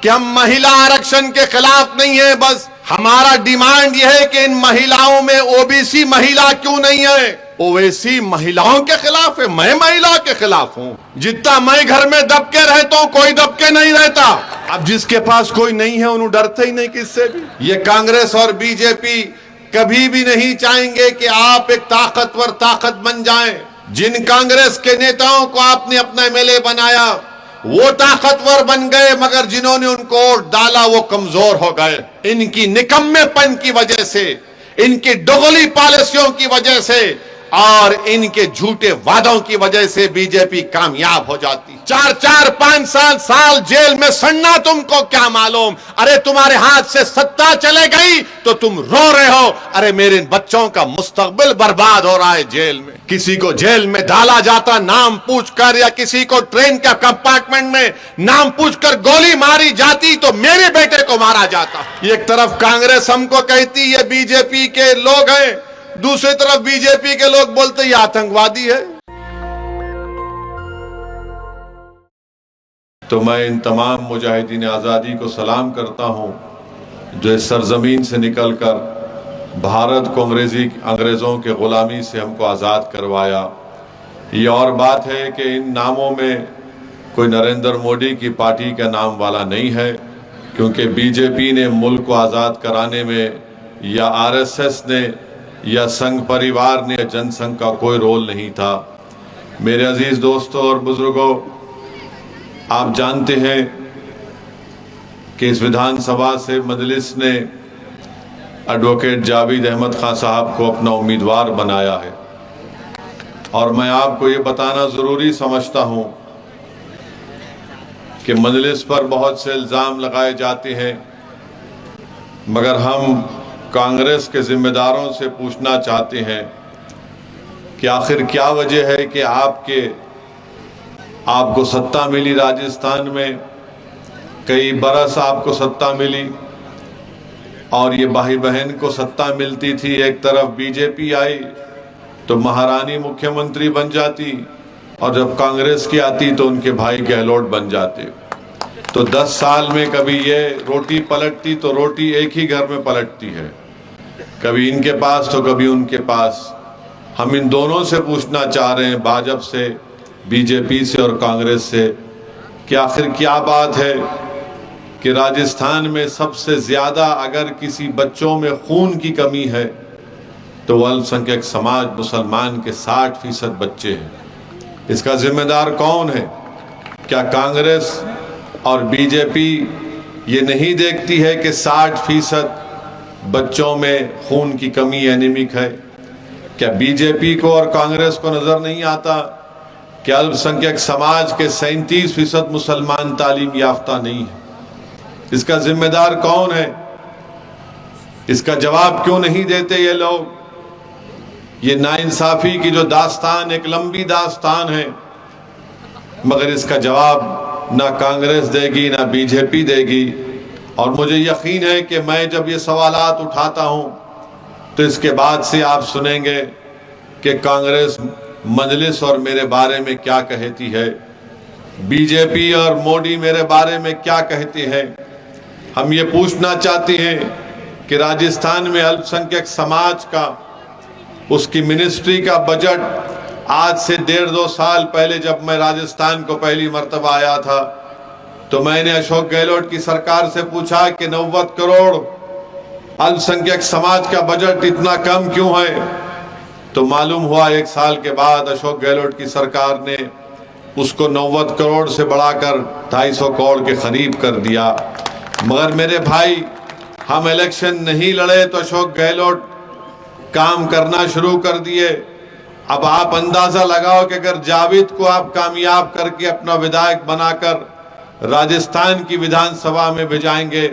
कि हम महिला आरक्षण के खिलाफ नहीं है, बस हमारा डिमांड यह है कि इन महिलाओं में ओबीसी महिला क्यों नहीं है। ओबीसी महिलाओं के खिलाफ है, मैं महिला के खिलाफ हूं। जितना मैं घर में दबके रहता हूं, कोई दबके नहीं रहता। अब जिसके पास कोई नहीं है उन्हें डरते ही नहीं किससे भी। ये कांग्रेस और बीजेपी कभी भी नहीं चाहेंगे कि आप एक ताकतवर ताकत बन जाएं। जिन कांग्रेस के नेताओं को आपने अपना एमएलए बनाया वो ताकतवर बन गए, मगर जिन्होंने उनको वोट डाला वो कमजोर हो गए। इनकी निकम्मेपन की वजह से, इनकी दोगली पॉलिसियों की वजह से और इनके झूठे वादों की वजह से बीजेपी कामयाब हो जाती। 4-4, 5-7 साल जेल में सड़ना तुमको क्या मालूम। अरे तुम्हारे हाथ से सत्ता चले गई तो तुम रो रहे हो। अरे मेरे बच्चों का मुस्तकबिल बर्बाद हो रहा है जेल में। किसी को जेल में डाला जाता नाम पूछकर, या किसी को ट्रेन का कंपार्टमेंट में नाम पूछकर गोली मारी जाती तो मेरे बेटे को मारा जाता। एक तरफ कांग्रेस हमको कहती ये बीजेपी के लोग हैं, दूसरी तरफ बीजेपी के लोग बोलते ये आतंकवादी है। तो मैं इन तमाम मुजाहिदीन आज़ादी को सलाम करता हूं जो इस सरजमीन से निकलकर भारत को अंग्रेज़ों के ग़ुलामी से हमको आज़ाद करवाया। ये और बात है कि इन नामों में कोई नरेंद्र मोदी की पार्टी का नाम वाला नहीं है, क्योंकि बीजेपी ने मुल्क को आज़ाद कराने में या आरएसएस ने या संघ परिवार ने, जनसंघ का कोई रोल नहीं था। मेरे अजीज दोस्तों और बुजुर्गों, आप जानते हैं कि इस विधानसभा से मजलिस ने एडवोकेट जावेद अहमद खान साहब को अपना उम्मीदवार बनाया है, और मैं आपको ये बताना ज़रूरी समझता हूँ कि मजलिस पर बहुत से इल्ज़ाम लगाए जाते हैं, मगर हम कांग्रेस के जिम्मेदारों से पूछना चाहते हैं कि आखिर क्या वजह है कि आपको सत्ता मिली राजस्थान में, कई बरस आपको सत्ता मिली, और ये भाई बहन को सत्ता मिलती थी। एक तरफ बीजेपी आई तो महारानी मुख्यमंत्री बन जाती, और जब कांग्रेस की आती तो उनके भाई गहलोत बन जाते। तो 10 साल में कभी ये रोटी पलटती तो रोटी एक ही घर में पलटती है, कभी इनके पास तो कभी उनके पास। हम इन दोनों से पूछना चाह रहे हैं, भाजपा से, बीजेपी से और कांग्रेस से, कि आखिर क्या बात है कि राजस्थान में सबसे ज़्यादा अगर किसी बच्चों में खून की कमी है तो वह अल्पसंख्यक समाज मुसलमान के 60% बच्चे हैं। इसका जिम्मेदार कौन है? क्या कांग्रेस और बीजेपी ये नहीं देखती है कि 60% बच्चों में खून की कमी एनीमिक है? क्या बीजेपी को और कांग्रेस को नज़र नहीं आता कि अल्पसंख्यक समाज के 37% मुसलमान तालीम याफ्ता नहीं है? इसका जिम्मेदार कौन है? इसका जवाब क्यों नहीं देते ये लोग? ये नाइंसाफी की जो दास्तान, एक लंबी दास्तान है, मगर इसका जवाब ना कांग्रेस देगी ना बीजेपी देगी। और मुझे यकीन है कि मैं जब ये सवालात उठाता हूँ तो इसके बाद से आप सुनेंगे कि कांग्रेस मजलिस और मेरे बारे में क्या कहती है, बीजेपी और मोदी मेरे बारे में क्या कहते हैं। हम ये पूछना चाहते हैं कि राजस्थान में अल्पसंख्यक समाज का, उसकी मिनिस्ट्री का बजट आज से 1.5-2 साल पहले जब मैं राजस्थान को पहली मर्तबा आया था तो मैंने अशोक गहलोत की सरकार से पूछा कि 90 करोड़ अल्पसंख्यक समाज का बजट इतना कम क्यों है? तो मालूम हुआ 1 साल के बाद अशोक गहलोत की सरकार ने उसको 90 करोड़ से बढ़ाकर 250 करोड़ के करीब कर दिया। मगर मेरे भाई, हम इलेक्शन नहीं लड़े तो अशोक गहलोत काम करना शुरू कर दिए। अब आप अंदाजा लगाओ कि अगर जावेद को आप कामयाब करके अपना विधायक बनाकर राजस्थान की विधानसभा में भेजाएंगे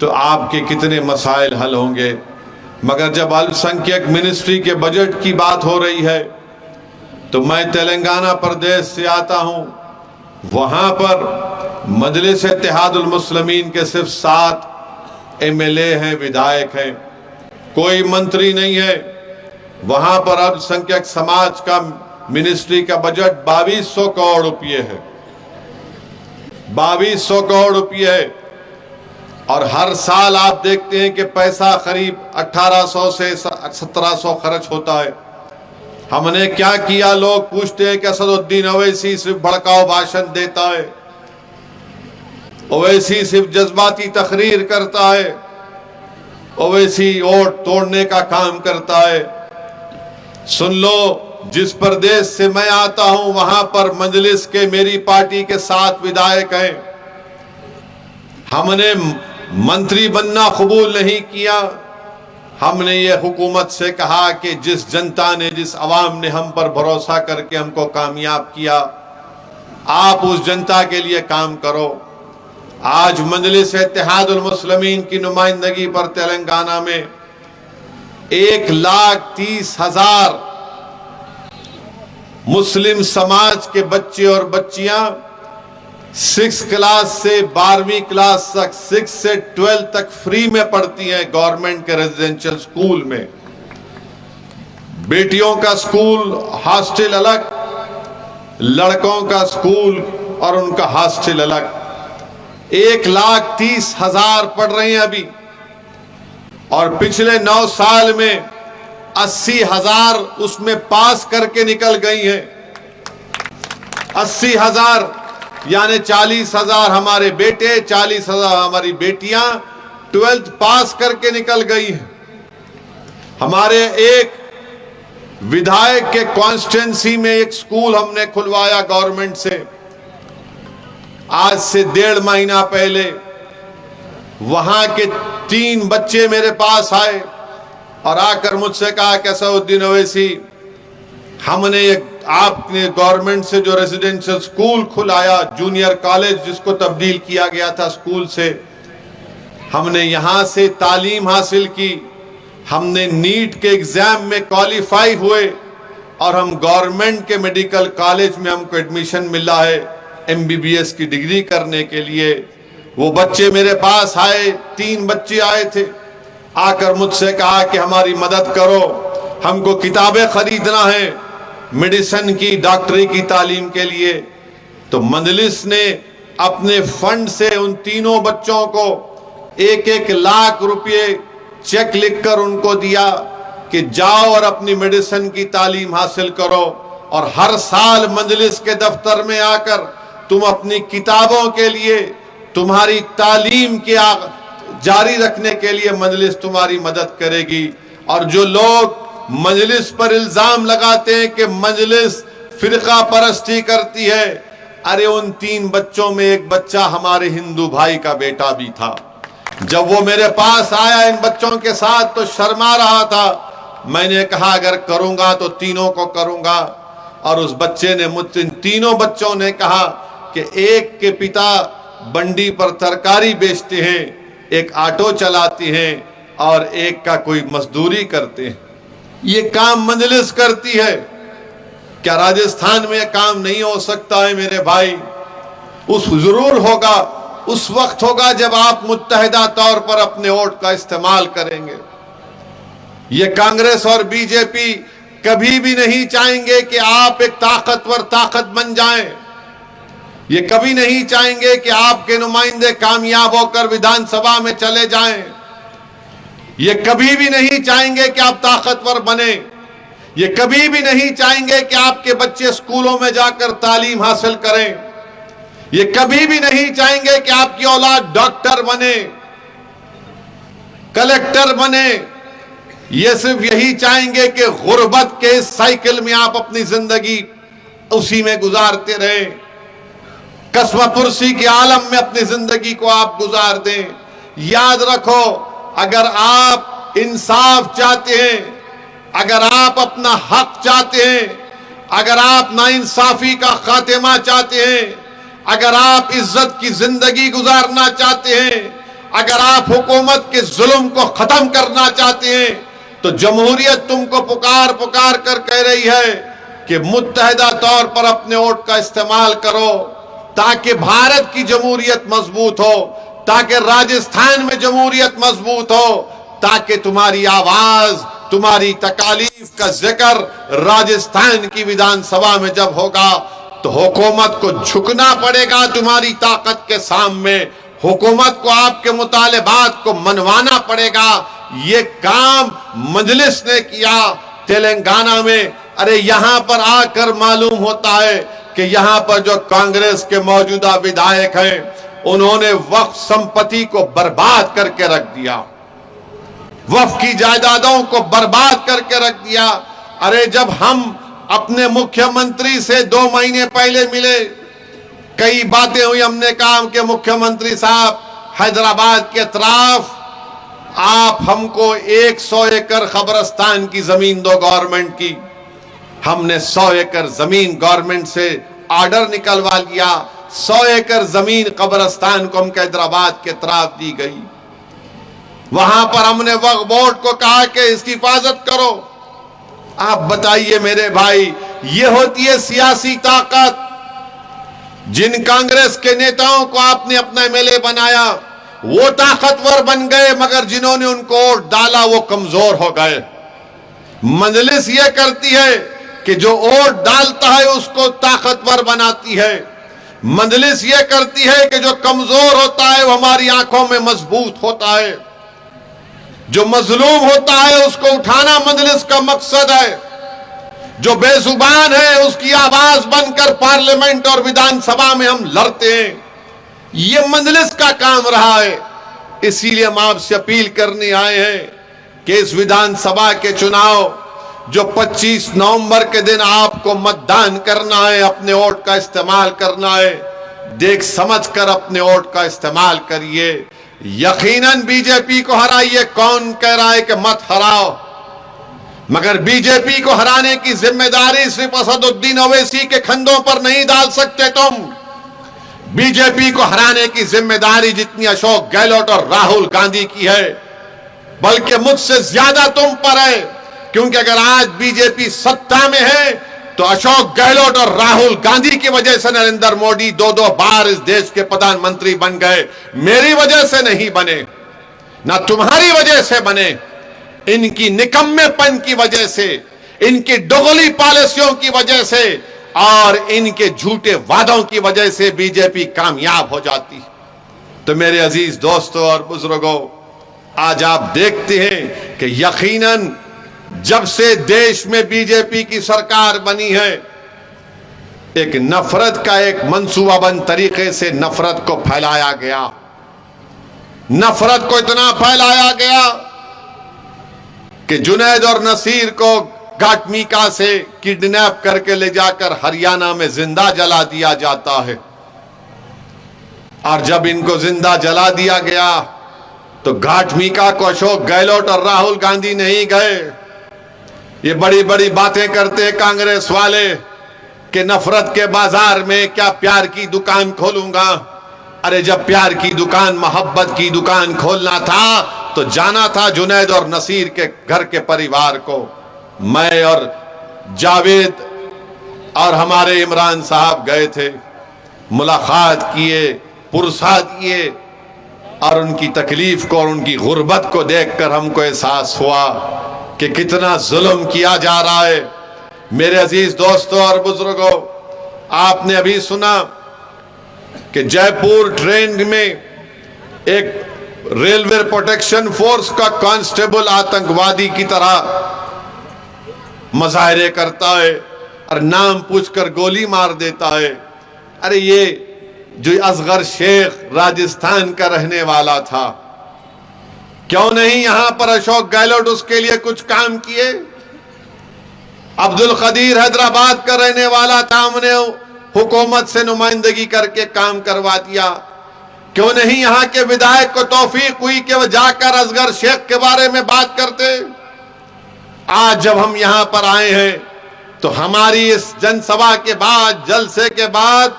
तो आपके कितने मसाइल हल होंगे। मगर जब अल्पसंख्यक मिनिस्ट्री के बजट की बात हो रही है तो मैं तेलंगाना प्रदेश से आता हूं, वहां पर मजलिस इत्तेहादुल मुस्लिमीन के सिर्फ 7 एमएलए हैं, विधायक हैं, कोई मंत्री नहीं है। वहां पर अल्पसंख्यक समाज का मिनिस्ट्री का बजट 2200 करोड़ रुपये है, 2200 करोड़ रुपये है। और हर साल आप देखते हैं कि पैसा करीब 1800 से 1700 खर्च होता है। हमने क्या किया? लोग पूछते हैं कि असदुद्दीन ओवैसी सिर्फ भड़काऊ भाषण देता है, ओवैसी सिर्फ जज्बाती तकरीर करता है, ओवैसी वोट तोड़ने का काम करता है। सुन लो, जिस प्रदेश से मैं आता हूं वहां पर मजलिस के मेरी पार्टी के 7 विधायक हैं। हमने मंत्री बनना कबूल नहीं किया। हमने ये हुकूमत से कहा कि जिस जनता ने, जिस अवाम ने हम पर भरोसा करके हमको कामयाब किया, आप उस जनता के लिए काम करो। आज मजलिस इत्तेहादुल मुस्लिमीन की नुमाइंदगी पर तेलंगाना में 1,30,000 मुस्लिम समाज के बच्चे और बच्चियां 6 क्लास से 12वीं क्लास तक, 6 से 12 तक फ्री में पढ़ती हैं गवर्नमेंट के रेजिडेंशियल स्कूल में। बेटियों का स्कूल हॉस्टल अलग, लड़कों का स्कूल और उनका हॉस्टल अलग। 1,30,000 पढ़ रहे हैं अभी, और पिछले 9 साल में 80,000 उसमें पास करके निकल गई हैं। 80,000 यानी 40,000 हमारे बेटे, 40,000 हमारी बेटियां 12th पास करके निकल गई हैं। हमारे एक विधायक के कॉन्स्टिट्यूंसी में एक स्कूल हमने खुलवाया गवर्नमेंट से, आज से 1.5 महीना पहले। वहां के 3 बच्चे मेरे पास आए और आकर मुझसे कहा कि असदुद्दीन ओवैसी, हमने आपने गवर्नमेंट से जो रेजिडेंशियल स्कूल खुलाया, जूनियर कॉलेज जिसको तब्दील किया गया था स्कूल से, हमने यहां से तालीम हासिल की, हमने नीट के एग्जाम में क्वालिफाई हुए और हम गवर्नमेंट के मेडिकल कॉलेज में हमको एडमिशन मिला है MBBS की डिग्री करने के लिए। वो बच्चे मेरे पास आए, 3 बच्चे आए थे, आकर मुझसे कहा कि हमारी मदद करो, हमको किताबें खरीदना है मेडिसिन की, डॉक्टरी की तालीम के लिए। तो मजलिस ने अपने फंड से उन तीनों बच्चों को 1-1 लाख रुपए चेक लिखकर उनको दिया कि जाओ और अपनी मेडिसिन की तालीम हासिल करो। और हर साल मजलिस के दफ्तर में आकर तुम अपनी किताबों के लिए, तुम्हारी तालीम के जारी रखने के लिए मजलिस तुम्हारी मदद करेगी। और जो लोग मजलिस पर इल्जाम लगाते हैं कि मजलिस फिरका परस्ती करती है, अरे उन 3 बच्चों में एक बच्चा हमारे हिंदू भाई का बेटा भी था। जब वो मेरे पास आया इन बच्चों के साथ तो शर्मा रहा था। मैंने कहा अगर करूंगा तो तीनों को करूंगा। और उस बच्चे ने मुझसे, इन तीनों बच्चों ने कहा कि एक के पिता बंडी पर तरकारी बेचते हैं, एक ऑटो चलाती हैं और एक का कोई मजदूरी करते हैं। ये काम मजलिस करती है। क्या राजस्थान में काम नहीं हो सकता है मेरे भाई? उस जरूर होगा, उस वक्त होगा जब आप मुत्तहिदा तौर पर अपने वोट का इस्तेमाल करेंगे। ये कांग्रेस और बीजेपी कभी भी नहीं चाहेंगे कि आप एक ताकतवर ताकत बन जाएं। ये कभी नहीं चाहेंगे कि आपके नुमाइंदे कामयाब होकर विधानसभा में चले जाएं। ये कभी भी नहीं चाहेंगे कि आप ताकतवर बने। ये कभी भी नहीं चाहेंगे कि आपके बच्चे स्कूलों में जाकर तालीम हासिल करें। ये कभी भी नहीं चाहेंगे कि आपकी औलाद डॉक्टर बने, कलेक्टर बने। ये सिर्फ यही चाहेंगे कि गुर्बत के इस साइकिल में आप अपनी जिंदगी उसी में गुजारते रहें, कसमपुरसी के आलम में अपनी जिंदगी को आप गुजार दें। याद रखो, अगर आप इंसाफ चाहते हैं, अगर आप अपना हक चाहते हैं, अगर आप नाइंसाफी का खात्मा चाहते हैं, अगर आप इज्जत की जिंदगी गुजारना चाहते हैं, अगर आप हुकूमत के जुल्म को खत्म करना चाहते हैं, तो जमहूरियत तुमको पुकार पुकार कर कह रही है कि मुत्तहिदा तौर पर अपने वोट का इस्तेमाल करो, ताकि भारत की जमहूरियत मजबूत हो, ताकि राजस्थान में जमहूरियत मजबूत हो, ताकि तुम्हारी आवाज, तुम्हारी तकालीफ का जिक्र राजस्थान की विधानसभा में जब होगा तो हुकूमत को झुकना पड़ेगा तुम्हारी ताकत के सामने। हुकूमत को आपके मुतालिबात को मनवाना पड़ेगा। ये काम मजलिस ने किया तेलंगाना में। अरे यहां पर आकर मालूम होता है कि यहां पर जो कांग्रेस के मौजूदा विधायक हैं उन्होंने वक्फ संपत्ति को बर्बाद करके रख दिया, वक्फ की जायदादों को बर्बाद करके रख दिया। अरे जब हम अपने मुख्यमंत्री से 2 महीने पहले मिले, कई बातें हुई, हमने कहा कि मुख्यमंत्री साहब हैदराबाद के अतराफ आप हमको 100 एकड़ कब्रिस्तान की जमीन दो गवर्नमेंट की। हमने 100 एकड़ जमीन गवर्नमेंट से ऑर्डर निकलवा लिया, 100 एकड़ जमीन कब्रिस्तान को हमको हैदराबाद के अतराफ दी गई। वहां पर हमने वक्फ बोर्ड को कहा कि इसकी हिफाजत करो। आप बताइए मेरे भाई, ये होती है सियासी ताकत। जिन कांग्रेस के नेताओं को आपने अपना एमएलए बनाया वो ताकतवर बन गए, मगर जिन्होंने उनको वोट डाला वो कमजोर हो गए। मजलिस ये करती है कि जो वोट डालता है उसको ताकतवर बनाती है। मजलिस ये करती है कि जो कमजोर होता है वो हमारी आंखों में मजबूत होता है। जो मजलूम होता है उसको उठाना मजलिस का मकसद है। जो बेजुबान है उसकी आवाज बनकर पार्लियामेंट और विधानसभा में हम लड़ते हैं। ये मजलिस का काम रहा है। इसीलिए हम आपसे अपील करने आए हैं कि इस विधानसभा के चुनाव जो 25 नवंबर के दिन आपको मतदान करना है, अपने वोट का इस्तेमाल करना है, देख समझ कर अपने वोट का इस्तेमाल करिए। यकीनन बीजेपी को हराइए। कौन कह रहा है कि मत हराओ, मगर बीजेपी को हराने की जिम्मेदारी सिर्फ असदुद्दीन ओवैसी के कंधों पर नहीं डाल सकते तुम। बीजेपी को हराने की जिम्मेदारी जितनी अशोक गहलोत और राहुल गांधी की है, बल्कि मुझसे ज्यादा तुम पर है। क्योंकि अगर आज बीजेपी सत्ता में है तो अशोक गहलोत और राहुल गांधी की वजह से नरेंद्र मोदी 2-2 बार इस देश के प्रधानमंत्री बन गए। मेरी वजह से नहीं बने, ना तुम्हारी वजह से बने। इनकी निकम्मेपन की वजह से, इनकी दोगली पॉलिसियों की वजह से और इनके झूठे वादों की वजह से बीजेपी कामयाब हो जाती। तो मेरे अजीज दोस्तों और बुजुर्गों, आज आप देखते हैं कि यकीनन जब से देश में बीजेपी की सरकार बनी है, एक नफरत का एक मंसूबाबंद तरीके से नफरत को फैलाया गया। नफरत को इतना फैलाया गया कि जुनैद और नसीर को घाटमीका से किडनैप करके ले जाकर हरियाणा में जिंदा जला दिया जाता है। और जब इनको जिंदा जला दिया गया तो घाटमीका को अशोक गहलोत और राहुल गांधी नहीं गए। ये बड़ी बड़ी बातें करते हैं कांग्रेस वाले कि नफरत के बाजार में क्या प्यार की दुकान खोलूंगा। अरे जब प्यार की दुकान, मोहब्बत की दुकान खोलना था तो जाना था जुनैद और नसीर के घर के परिवार को। मैं और जावेद और हमारे इमरान साहब गए थे, मुलाकात किए, पुरसाद किए और उनकी तकलीफ को और उनकी गुर्बत को देखकर हमको एहसास हुआ कि कितना जुल्म किया जा रहा है। मेरे अजीज दोस्तों और बुजुर्गों, आपने अभी सुना कि जयपुर ट्रेन में एक रेलवे प्रोटेक्शन फोर्स का कांस्टेबल आतंकवादी की तरह मुजाहरे करता है और नाम पूछकर गोली मार देता है। अरे ये जो असगर शेख राजस्थान का रहने वाला था, क्यों नहीं यहां पर अशोक गहलोत उसके लिए कुछ काम किए? अब्दुल कदीर हैदराबाद का रहने वाला था, हमने हुकूमत से नुमाइंदगी करके काम करवा दिया। क्यों नहीं यहां के विधायक को तौफीक हुई कि वो जाकर असगर शेख के बारे में बात करते? आज जब हम यहां पर आए हैं तो हमारी इस जनसभा के बाद, जलसे के बाद,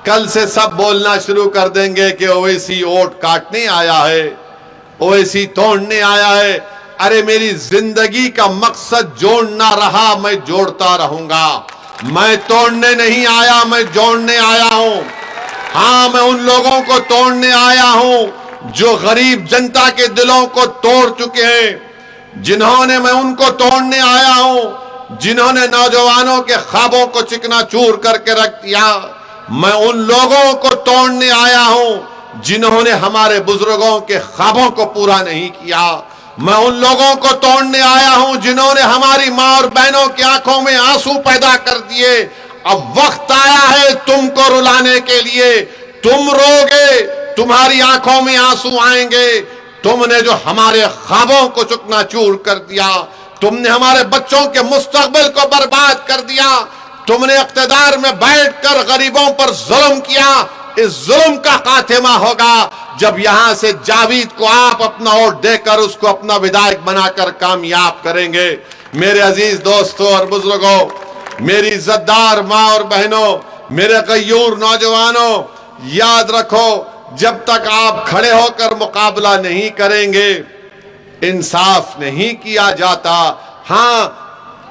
कल से सब बोलना शुरू कर देंगे कि ओवैसी वोट काटने आया है, ओवैसी तोड़ने आया है। अरे मेरी जिंदगी का मकसद जोड़ना रहा, मैं जोड़ता रहूंगा। मैं तोड़ने नहीं आया, मैं जोड़ने आया हूं। हाँ, मैं उन लोगों को तोड़ने आया हूं जो गरीब जनता के दिलों को तोड़ चुके हैं, जिन्होंने, मैं उनको तोड़ने आया हूं जिन्होंने नौजवानों के ख्वाबों को चिकनाचूर करके रख दिया। मैं उन लोगों को तोड़ने आया हूं जिन्होंने हमारे बुजुर्गों के ख्वाबों को पूरा नहीं किया। मैं उन लोगों को तोड़ने आया हूं जिन्होंने हमारी मां और बहनों की आंखों में आंसू पैदा कर दिए। अब वक्त आया है तुमको रुलाने के लिए। तुम रोगे, तुम्हारी आंखों में आंसू आएंगे। तुमने जो हमारे ख्वाबों को चकनाचूर कर दिया, तुमने हमारे बच्चों के मुस्तकबिल को बर्बाद कर दिया, तुमने इख्तिदार में बैठकर गरीबों पर जुल्म किया। इस जुल्म का खात्मा होगा जब यहां से जावेद को आप अपना वोट देकर उसको अपना विधायक बनाकर कामयाब करेंगे। मेरे अजीज दोस्तों और बुजुर्गों, मेरी इज्जतदार मां और बहनों, मेरे गयूर नौजवानों, याद रखो, जब तक आप खड़े होकर मुकाबला नहीं करेंगे, इंसाफ नहीं किया जाता। हां,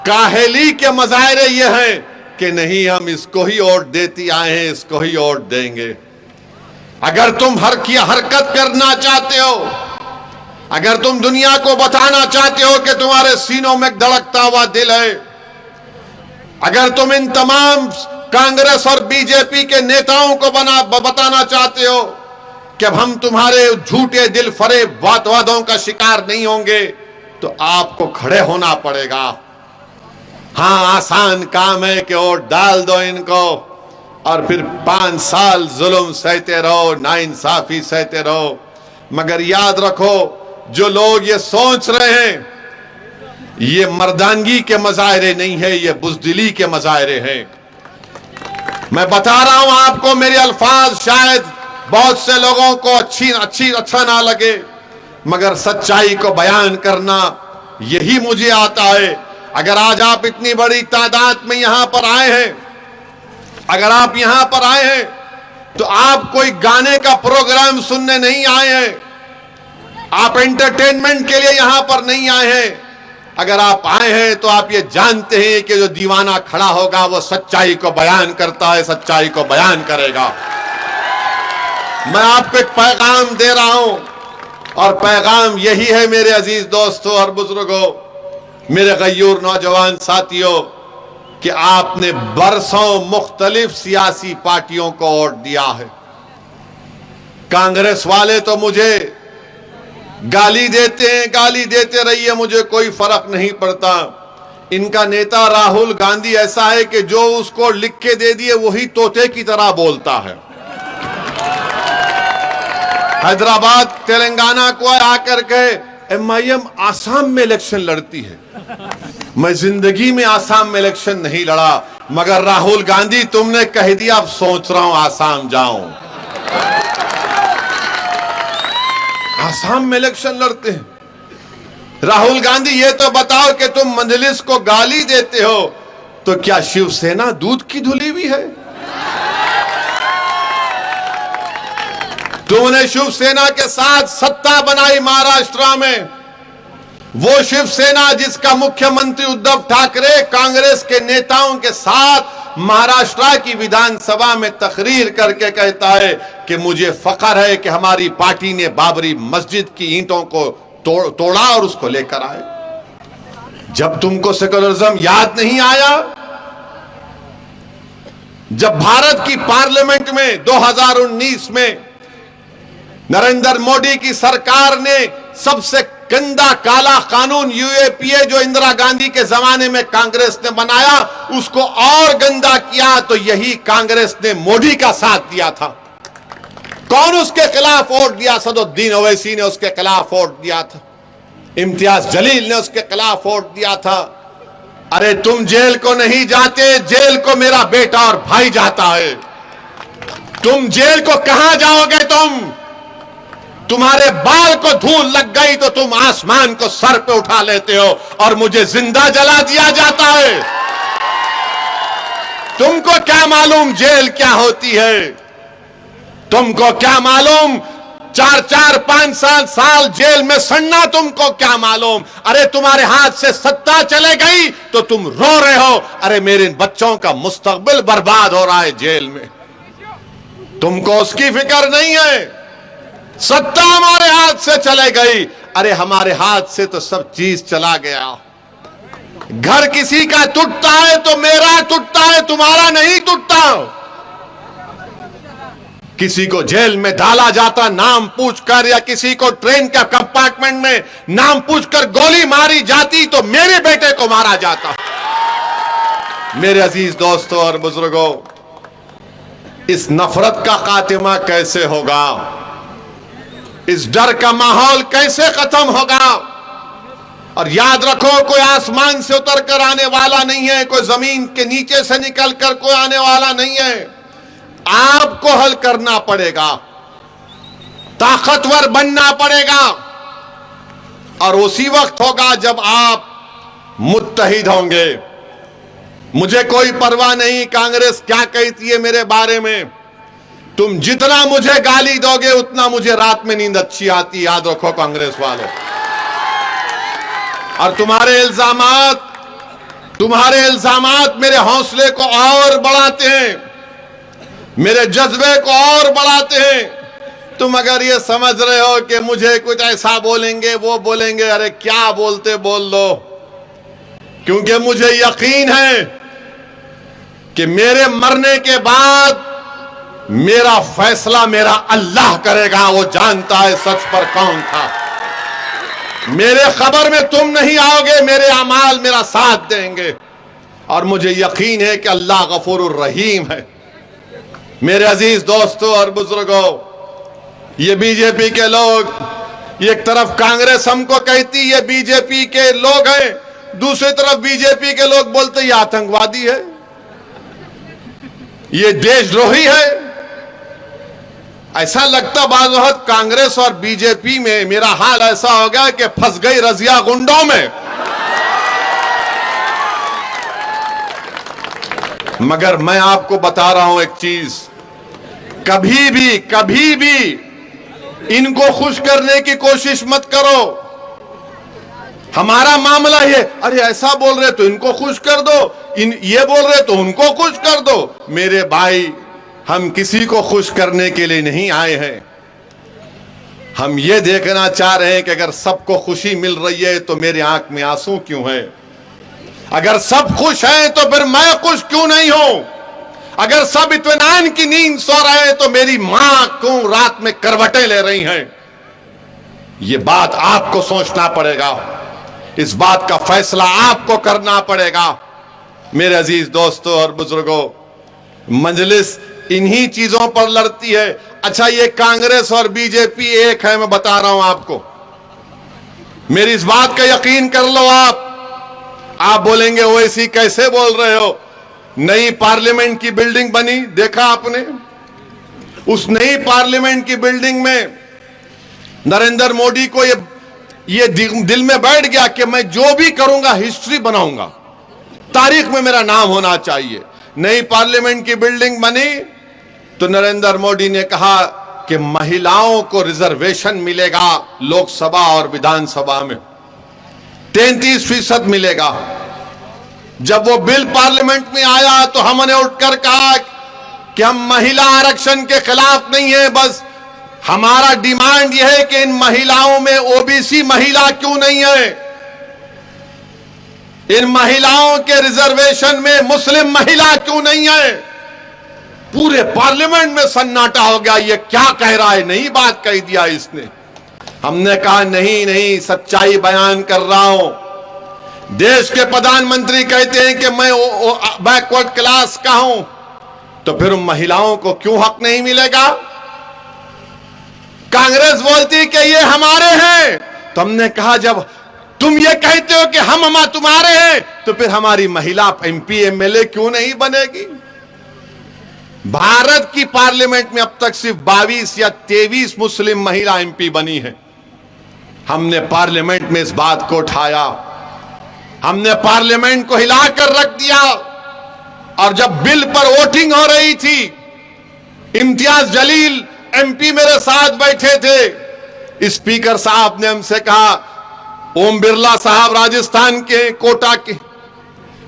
काहली के मजाहरे ये हैं कि नहीं, हम इसको ही वोट देती आए हैं, इसको ही वोट देंगे। अगर तुम हरकत करना चाहते हो, अगर तुम दुनिया को बताना चाहते हो कि तुम्हारे सीनों में धड़कता हुआ दिल है, अगर तुम इन तमाम कांग्रेस और बीजेपी के नेताओं को बताना चाहते हो कि अब हम तुम्हारे झूठे दिल फरेब वादों का शिकार नहीं होंगे, तो आपको खड़े होना पड़ेगा। हां, आसान काम है कि वोट डाल दो इनको और फिर 5 साल जुल्म सहते रहो, नाइंसाफी सहते रहो। मगर याद रखो, जो लोग ये सोच रहे हैं, ये मर्दानगी के मजाहरे नहीं है, ये बुज़दिली के मजाहरे हैं। मैं बता रहा हूं आपको, मेरे अल्फाज शायद बहुत से लोगों को अच्छा ना लगे, मगर सच्चाई को बयान करना यही मुझे आता है। अगर आज आप इतनी बड़ी तादाद में यहां पर आए हैं, अगर आप यहां पर आए हैं, तो आप कोई गाने का प्रोग्राम सुनने नहीं आए हैं, आप एंटरटेनमेंट के लिए यहां पर नहीं आए हैं। अगर आप आए हैं तो आप ये जानते हैं कि जो दीवाना खड़ा होगा वो सच्चाई को बयान करता है, सच्चाई को बयान करेगा। मैं आपको एक पैगाम दे रहा हूं और पैगाम यही है मेरे अजीज दोस्तों और बुजुर्गों, मेरे गयूर नौजवान साथियों, कि आपने बरसों मुख्तलिफ सियासी पार्टियों को वोट दिया है। कांग्रेस वाले तो मुझे गाली देते हैं, गाली देते रहिए, मुझे कोई फर्क नहीं पड़ता। इनका नेता राहुल गांधी ऐसा है कि जो उसको लिख के दे दिए वही तोते की तरह बोलता है। हैदराबाद तेलंगाना को आकर के MIM आसाम में इलेक्शन लड़ती है। मैं जिंदगी में आसाम में इलेक्शन नहीं लड़ा, मगर राहुल गांधी तुमने कह दिया, अब सोच रहा हूं आसाम जाऊं। आसाम में इलेक्शन लड़ते हैं। राहुल गांधी, ये तो बताओ कि तुम मजलिस को गाली देते हो, तो क्या शिवसेना दूध की धुली हुई है? तुमने शिवसेना के साथ सत्ता बनाई महाराष्ट्र में, वो शिवसेना जिसका मुख्यमंत्री उद्धव ठाकरे कांग्रेस के नेताओं के साथ महाराष्ट्र की विधानसभा में तकरीर करके कहता है कि मुझे फख्र है कि हमारी पार्टी ने बाबरी मस्जिद की ईंटों को तोड़ा और उसको लेकर आए। जब तुमको सेकुलरिज्म याद नहीं आया, जब भारत की पार्लियामेंट में 2019 में नरेंद्र मोदी की सरकार ने सबसे गंदा काला कानून UAPA जो इंदिरा गांधी के जमाने में कांग्रेस ने बनाया, उसको और गंदा किया, तो यही कांग्रेस ने मोदी का साथ दिया था। कौन उसके खिलाफ वोट दिया? सदुद्दीन ओवैसी ने उसके खिलाफ वोट दिया था, इम्तियाज जलील ने उसके खिलाफ वोट दिया था। अरे तुम जेल को नहीं जाते, जेल को मेरा बेटा और भाई जाता है। तुम जेल को कहां जाओगे? तुम्हारे बाल को धूल लग गई तो तुम आसमान को सर पे उठा लेते हो और मुझे जिंदा जला दिया जाता है। तुमको क्या मालूम जेल क्या होती है? तुमको क्या मालूम 4-4, 5-7 साल जेल में सड़ना? तुमको क्या मालूम? अरे तुम्हारे हाथ से सत्ता चले गई तो तुम रो रहे हो, अरे मेरे बच्चों का मुस्तकबिल बर्बाद हो रहा है जेल में। तुमको उसकी फिक्र नहीं है। सत्ता हमारे हाथ से चले गई, अरे हमारे हाथ से तो सब चीज चला गया। घर किसी का टूटता है तो मेरा टूटता है, तुम्हारा नहीं टूटता। किसी को जेल में डाला जाता नाम पूछकर, या किसी को ट्रेन के कंपार्टमेंट में नाम पूछकर गोली मारी जाती, तो मेरे बेटे को मारा जाता। मेरे अजीज दोस्तों और बुजुर्गों, इस नफरत का खात्मा कैसे होगा? इस डर का माहौल कैसे खत्म होगा? और याद रखो, कोई आसमान से उतर कर आने वाला नहीं है, कोई जमीन के नीचे से निकल कर कोई आने वाला नहीं है। आपको हल करना पड़ेगा, ताकतवर बनना पड़ेगा, और उसी वक्त होगा जब आप मुत्तहिद होंगे। मुझे कोई परवाह नहीं कांग्रेस क्या कहती है मेरे बारे में। तुम जितना मुझे गाली दोगे उतना मुझे रात में नींद अच्छी आती, याद रखो कांग्रेस वालों। और तुम्हारे इल्जामात मेरे हौसले को और बढ़ाते हैं, मेरे जज्बे को और बढ़ाते हैं। तुम अगर ये समझ रहे हो कि मुझे कुछ ऐसा बोलेंगे वो बोलेंगे, अरे क्या बोलते बोल लो, क्योंकि मुझे यकीन है कि मेरे मरने के बाद मेरा फैसला मेरा अल्लाह करेगा। वो जानता है सच पर कौन था। मेरे खबर में तुम नहीं आओगे, मेरे अमाल मेरा साथ देंगे, और मुझे यकीन है कि अल्लाह गफूरुर रहीम है। मेरे अजीज दोस्तों और बुजुर्गों, ये बीजेपी के लोग, एक तरफ कांग्रेस हमको कहती है बीजेपी के लोग हैं, दूसरी तरफ बीजेपी के लोग बोलते ये आतंकवादी है, ये देशद्रोही है। ऐसा लगता बाज़ वक्त कांग्रेस और बीजेपी में मेरा हाल ऐसा हो गया कि फंस गई रजिया गुंडों में। मगर मैं आपको बता रहा हूं एक चीज, कभी भी इनको खुश करने की कोशिश मत करो। हमारा मामला है, अरे ऐसा बोल रहे तो इनको खुश कर दो, ये बोल रहे तो उनको खुश कर दो। मेरे भाई, हम किसी को खुश करने के लिए नहीं आए हैं। हम ये देखना चाह रहे हैं कि अगर सबको खुशी मिल रही है तो मेरी आंख में आंसू क्यों है? अगर सब खुश हैं तो फिर मैं खुश क्यों नहीं हूं? अगर सब इत्मीनान की नींद सो रहे हैं तो मेरी मां क्यों रात में करवटें ले रही हैं? ये बात आपको सोचना पड़ेगा, इस बात का फैसला आपको करना पड़ेगा। मेरे अजीज दोस्तों और बुजुर्गों, मजलिस इन्हीं चीजों पर लड़ती है। अच्छा, ये कांग्रेस और बीजेपी एक है, मैं बता रहा हूं आपको, मेरी इस बात का यकीन कर लो। आप बोलेंगे ओवैसी कैसे बोल रहे हो? नई पार्लियामेंट की बिल्डिंग बनी, देखा आपने? उस नई पार्लियामेंट की बिल्डिंग में नरेंद्र मोदी को ये दिल में बैठ गया कि मैं जो भी करूंगा हिस्ट्री बनाऊंगा, तारीख में मेरा नाम होना चाहिए। नई पार्लियामेंट की बिल्डिंग बनी तो नरेंद्र मोदी ने कहा कि महिलाओं को रिजर्वेशन मिलेगा लोकसभा और विधानसभा में, 33% मिलेगा। जब वो बिल पार्लियामेंट में आया तो हमने उठकर कहा कि हम महिला आरक्षण के खिलाफ नहीं है, बस हमारा डिमांड यह है कि इन महिलाओं में ओबीसी महिला क्यों नहीं है, इन महिलाओं के रिजर्वेशन में मुस्लिम महिला क्यों नहीं है? पूरे पार्लियामेंट में सन्नाटा हो गया, ये क्या कह रहा है? नई बात कह दिया इसने। हमने कहा नहीं, सच्चाई बयान कर रहा हूं। देश के प्रधानमंत्री कहते हैं कि मैं बैकवर्ड क्लास का हूं, तो फिर महिलाओं को क्यों हक नहीं मिलेगा? कांग्रेस बोलती कि ये हमारे हैं, तो हमने कहा जब तुम ये कहते हो कि हम तुम्हारे हैं, तो फिर हमारी महिला एमपी एमएलए क्यों नहीं बनेगी? भारत की पार्लियामेंट में अब तक सिर्फ 22 या 23 मुस्लिम महिला एमपी बनी है। हमने पार्लियामेंट में इस बात को उठाया, हमने पार्लियामेंट को हिलाकर रख दिया। और जब बिल पर वोटिंग हो रही थी, इम्तियाज जलील एमपी मेरे साथ बैठे थे। स्पीकर साहब ने हमसे कहा, ओम बिरला साहब राजस्थान के कोटा के,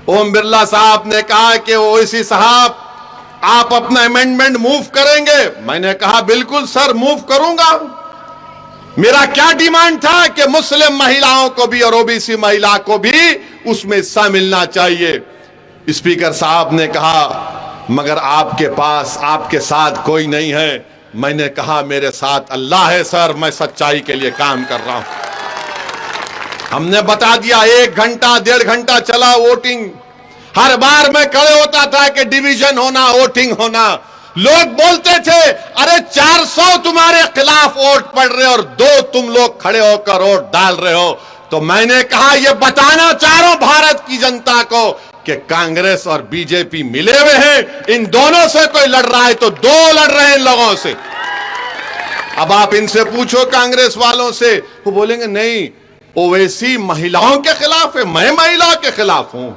ओम बिरला साहब ने कहा कि ओवैसी साहब आप अपना अमेंडमेंट मूव करेंगे? मैंने कहा बिल्कुल सर, मूव करूंगा। मेरा क्या डिमांड था कि मुस्लिम महिलाओं को भी और ओबीसी महिला को भी उसमें हिस्सा मिलना चाहिए। स्पीकर साहब ने कहा मगर आपके पास आपके साथ कोई नहीं है, मैंने कहा मेरे साथ अल्लाह है सर, मैं सच्चाई के लिए काम कर रहा हूं। हमने बता दिया 1 घंटा 1.5 घंटा चला वोटिंग। हर बार मैं खड़े होता था कि डिवीजन होना, वोटिंग होना। लोग बोलते थे अरे 400 तुम्हारे खिलाफ वोट पड़ रहे और 2 तुम लोग खड़े होकर वोट डाल रहे हो। तो मैंने कहा यह बताना चाह रहा हूं भारत की जनता को कि कांग्रेस और बीजेपी मिले हुए हैं। इन दोनों से कोई लड़ रहा है तो 2 लड़ रहे हैं इन लोगों से। अब आप इनसे पूछो कांग्रेस वालों से, वो बोलेंगे नहीं ओवैसी महिलाओं के खिलाफ है, मैं महिला के खिलाफ हूं।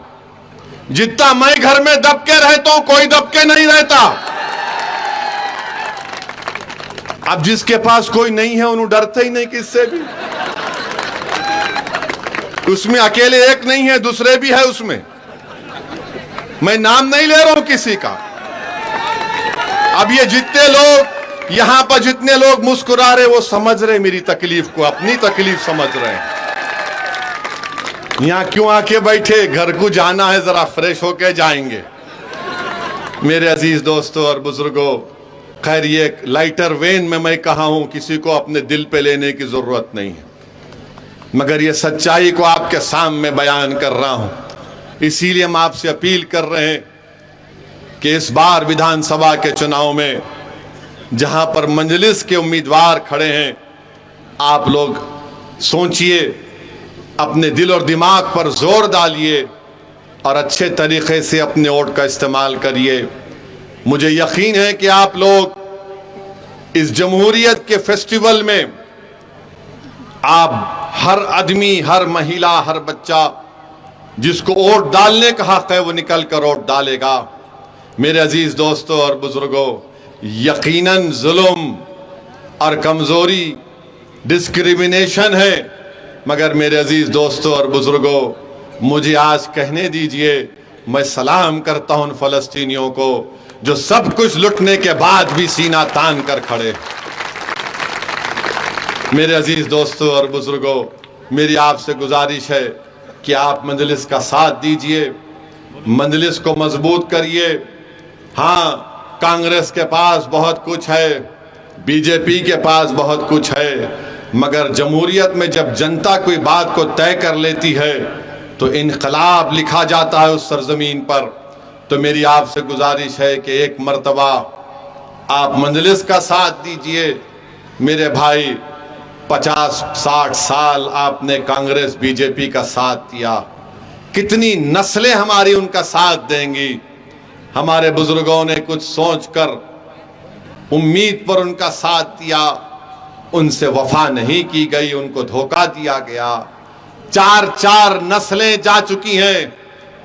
जितना मैं घर में दबके रहता हूं कोई दबके नहीं रहता। अब जिसके पास कोई नहीं है उन्हें डरते ही नहीं किससे भी। उसमें अकेले एक नहीं है, दूसरे भी है उसमें। मैं नाम नहीं ले रहा हूं किसी का। अब ये जितने लोग यहां पर जितने लोग मुस्कुरा रहे वो समझ रहे मेरी तकलीफ को, अपनी तकलीफ समझ रहे हैं। यहां क्यों आके बैठे, घर को जाना है, जरा फ्रेश होके जाएंगे। मेरे अजीज दोस्तों और बुजुर्गों, खैर ये लाइटर वेन में मैं कहा हूं, किसी को अपने दिल पे लेने की जरूरत नहीं है, मगर ये सच्चाई को आपके सामने बयान कर रहा हूं। इसीलिए हम आपसे अपील कर रहे हैं कि इस बार विधानसभा के चुनाव में जहां पर मजलिस के उम्मीदवार खड़े हैं, आप लोग सोचिए, अपने दिल और दिमाग पर जोर डालिए और अच्छे तरीके से अपने वोट का इस्तेमाल करिए। मुझे यकीन है कि आप लोग इस जमहूरियत के फेस्टिवल में आप हर आदमी, हर महिला, हर बच्चा जिसको वोट डालने का हक है वो निकल कर वोट डालेगा। मेरे अजीज दोस्तों और बुजुर्गों, यकीनन जुल्म और कमजोरी डिस्क्रिमिनेशन है, मगर मेरे अजीज दोस्तों और बुजुर्गों, मुझे आज कहने दीजिए, मैं सलाम करता हूं उन फलस्तीनियों को जो सब कुछ लुटने के बाद भी सीना तान कर खड़े। मेरे अजीज दोस्तों और बुजुर्गों, मेरी आपसे गुजारिश है कि आप मजलिस का साथ दीजिए, मजलिस को मजबूत करिए। हाँ, कांग्रेस के पास बहुत कुछ है, बीजेपी के पास बहुत कुछ है, मगर जमहूरियत में जब जनता कोई बात को तय कर लेती है तो इनकलाब लिखा जाता है उस सरजमीन पर। तो मेरी आपसे गुजारिश है कि एक मर्तबा आप मजलिस का साथ दीजिए। मेरे भाई, 50-60 साल आपने कांग्रेस बीजेपी का साथ दिया, कितनी नस्लें हमारी उनका साथ देंगी। हमारे बुजुर्गों ने कुछ सोचकर उम्मीद पर उनका साथ दिया, उनसे वफा नहीं की गई, उनको धोखा दिया गया। 4 नस्लें जा चुकी हैं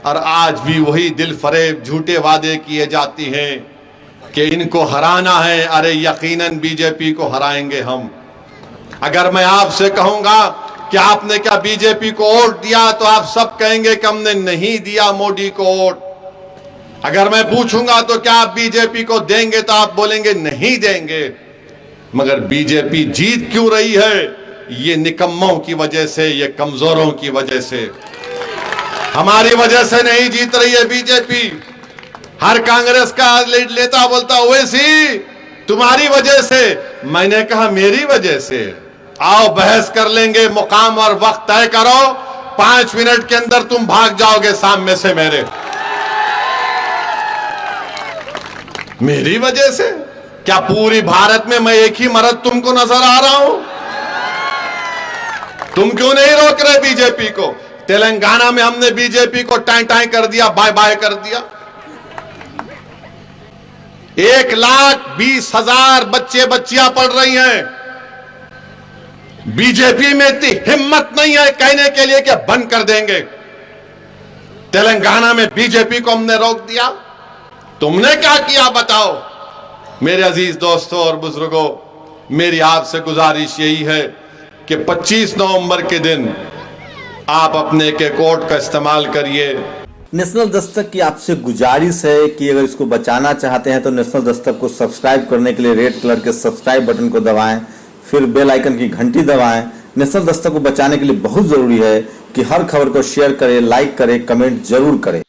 और आज भी वही दिल फरेब झूठे वादे किए जाती हैं कि इनको हराना है। अरे यकीनन बीजेपी को हराएंगे हम। अगर मैं आपसे कहूंगा कि आपने क्या बीजेपी को वोट दिया तो आप सब कहेंगे कि हमने नहीं दिया मोदी को वोट। अगर मैं पूछूंगा तो क्या आप बीजेपी को देंगे तो आप बोलेंगे नहीं देंगे। मगर बीजेपी जीत क्यों रही है? ये निकम्मों की वजह से, ये कमजोरों की वजह से, हमारी वजह से नहीं जीत रही है बीजेपी। हर कांग्रेस का नेता बोलता ओवैसी तुम्हारी वजह से, मैंने कहा मेरी वजह से। आओ बहस कर लेंगे, मुकाम और वक्त तय करो, 5 मिनट के अंदर तुम भाग जाओगे सामने से मेरी वजह से। क्या पूरी भारत में मैं एक ही मर्द तुमको नजर आ रहा हूं? तुम क्यों नहीं रोक रहे बीजेपी को? तेलंगाना में हमने बीजेपी को टाई टाई कर दिया, बाय बाय कर दिया। 1,20,000 बच्चे बच्चियां पढ़ रही हैं। बीजेपी में इतनी हिम्मत नहीं है कहने के लिए कि बंद कर देंगे। तेलंगाना में बीजेपी को हमने रोक दिया, तुमने क्या किया बताओ? मेरे अजीज दोस्तों और बुजुर्गों, मेरी आपसे गुजारिश यही है कि 25 नवंबर के दिन आप अपने के कोड का इस्तेमाल करिए। नेशनल दस्तक की आपसे गुजारिश है कि अगर इसको बचाना चाहते हैं तो नेशनल दस्तक को सब्सक्राइब करने के लिए रेड कलर के सब्सक्राइब बटन को दबाएं, फिर बेल आइकन की घंटी दबाएं। नेशनल दस्तक को बचाने के लिए बहुत जरूरी है कि हर खबर को शेयर करें, लाइक करें, कमेंट जरूर करें।